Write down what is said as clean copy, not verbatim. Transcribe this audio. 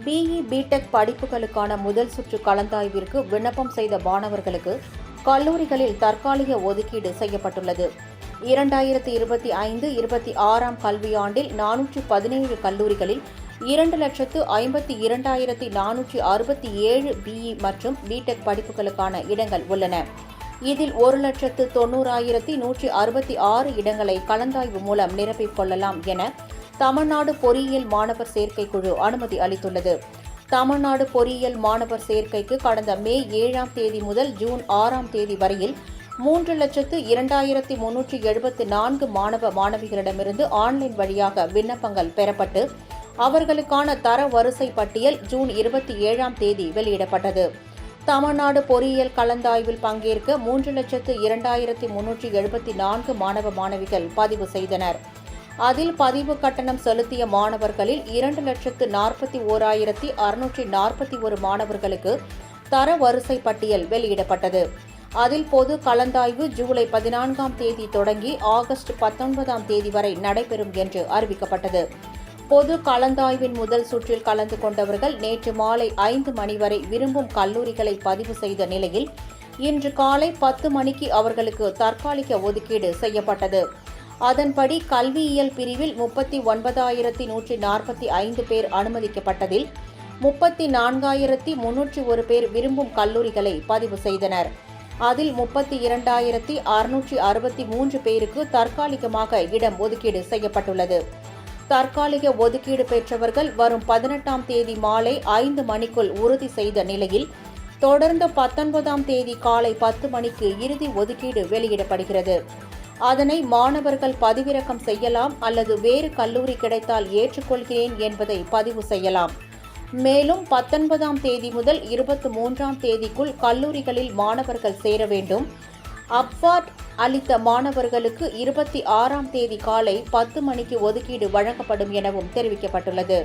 BE BTech படிப்புகளுக்கான முதல் சுற்று கலந்தாய்விற்கு விண்ணப்பம் செய்த மாணவர்களுக்கு கல்லூரிகளில் தற்காலிக ஒதுக்கீடு செய்யப்பட்டுள்ளது. 2025-26 கல்வியாண்டில் 417 கல்லூரிகளில் 2,52,467 பிஇ மற்றும் பிடெக் படிப்புகளுக்கான இடங்கள் உள்ளன. இதில் 1,90,166 இடங்களை கலந்தாய்வு மூலம் நிரப்பிக் கொள்ளலாம் என தமிழ்நாடு பொறியியல் மாணவர் சேர்க்கை குழு அனுமதி அளித்துள்ளது. தமிழ்நாடு பொறியியல் மாணவர் சேர்க்கைக்கு கடந்த மே 7ஆம் தேதி முதல் ஜூன் 6ஆம் தேதி வரையில் 3,02,374 மாணவ மாணவிகளிடமிருந்து ஆன்லைன் வழியாக விண்ணப்பங்கள் பெறப்பட்டு அவர்களுக்கான தர வரிசை பட்டியல் ஜூன் 27ஆம் தேதி வெளியிடப்பட்டது. தமிழ்நாடு பொறியியல் கலந்தாய்வில் பங்கேற்க 3,02,374 மாணவ மாணவிகள் பதிவு செய்தனர். அதில் பதிவு கட்டணம் செலுத்திய மாணவர்களில் 2,41,641 மாணவர்களுக்கு தர வரிசை பட்டியல் வெளியிடப்பட்டது. அதில் பொது கலந்தாய்வு ஜூலை 14ஆம் தேதி தொடங்கி ஆகஸ்ட் 19ஆம் தேதி வரை நடைபெறும் என்று அறிவிக்கப்பட்டது. பொது கலந்தாய்வின் முதல் சுற்றில் கலந்து கொண்டவர்கள் நேற்று மாலை 5 மணி வரை விரும்பும் கல்லூரிகளை பதிவு செய்த நிலையில் இன்று காலை 10 மணிக்கு அவர்களுக்கு தற்காலிக ஒதுக்கீடு செய்யப்பட்டது. அதன்படி கல்வியியல் பிரிவில் 39,145 பேர் அனுமதிக்கப்பட்டதில் 34,301 பேர் விரும்பும் கல்லூரிகளை பதிவு செய்தனர். அதில் 32,663 பேருக்கு தற்காலிகமாக இடம் ஒதுக்கீடு செய்யப்பட்டுள்ளது. தற்காலிக ஒதுக்கீடு பெற்றவர்கள் வரும் 18ஆம் தேதி மாலை 5 மணிக்குள் உறுதி செய்த நிலையில் தொடர்ந்து 19ஆம் தேதி காலை 10 மணிக்கு இறுதி ஒதுக்கீடு வெளியிடப்படுகிறது. அதனை மாணவர்கள் பதிவிறக்கம் செய்யலாம் அல்லது வேறு கல்லூரி கிடைத்தால் ஏற்றுக்கொள்கிறேன் என்பதை பதிவு செய்யலாம். மேலும் 19ஆம் தேதி முதல் 23ஆம் தேதிக்குள் கல்லூரிகளில் மாணவர்கள் சேர வேண்டும். அப்வார்ட் அளித்த மாணவர்களுக்கு 26ஆம் தேதி காலை 10 மணிக்கு ஒதுக்கீடு வழங்கப்படும் எனவும் தெரிவிக்கப்பட்டுள்ளது.